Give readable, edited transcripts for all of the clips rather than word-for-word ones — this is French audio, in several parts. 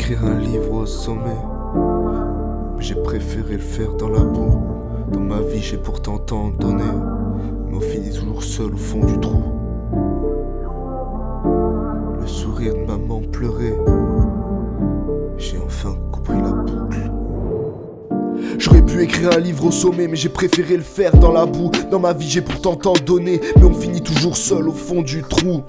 écrire un livre au sommet, mais j'ai préféré le faire dans la boue. Dans ma vie j'ai pourtant tant donné, mais on finit toujours seul au fond du trou. Le sourire de maman pleurait, j'ai enfin compris la boucle. J'aurais pu écrire un livre au sommet, mais j'ai préféré le faire dans la boue. Dans ma vie j'ai pourtant tant donné, mais on finit toujours seul au fond du trou.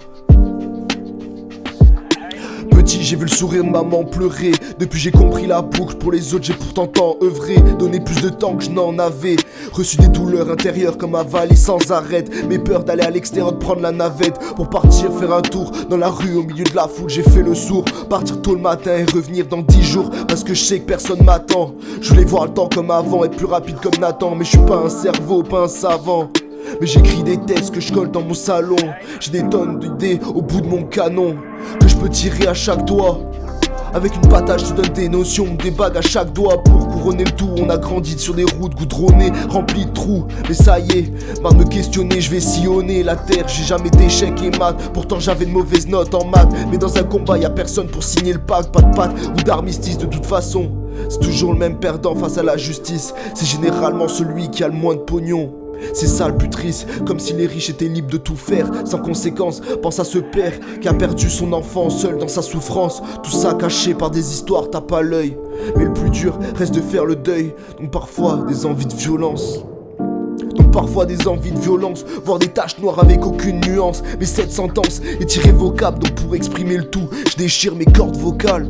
Petit, j'ai vu le sourire de maman pleurer. Depuis j'ai compris la boucle, pour les autres j'ai pourtant tant œuvré. Donné plus de temps que je n'en avais. Reçu des douleurs intérieures comme avalé sans arrêt. Mes peurs d'aller à l'extérieur, de prendre la navette pour partir faire un tour dans la rue au milieu de la foule. J'ai fait le sourd, partir tôt le matin et revenir dans 10 jours, parce que je sais que personne m'attend. Je voulais voir le temps comme avant, être plus rapide comme Nathan, mais je suis pas un cerveau, pas un savant. Mais j'écris des textes que je colle dans mon salon. J'ai des tonnes d'idées au bout de mon canon que je peux tirer à chaque doigt. Avec une patate, je te donne des notions, des bagues à chaque doigt. Pour couronner le tout, on a grandi sur des routes goudronnées, remplies de trous. Mais ça y est, marre de me questionner, je vais sillonner la terre. J'ai jamais d'échecs et maths, pourtant j'avais de mauvaises notes en maths. Mais dans un combat, y'a personne pour signer le pacte. Pas de patte ou d'armistice de toute façon. C'est toujours le même perdant face à la justice. C'est généralement celui qui a le moins de pognon. C'est ça le plus triste, comme si les riches étaient libres de tout faire sans conséquence. Pense à ce père qui a perdu son enfant seul dans sa souffrance. Tout ça caché par des histoires, t'as pas l'œil. Mais le plus dur reste de faire le deuil. Donc parfois des envies de violence. Voir des taches noires avec aucune nuance. Mais cette sentence est irrévocable, donc pour exprimer le tout, je déchire mes cordes vocales.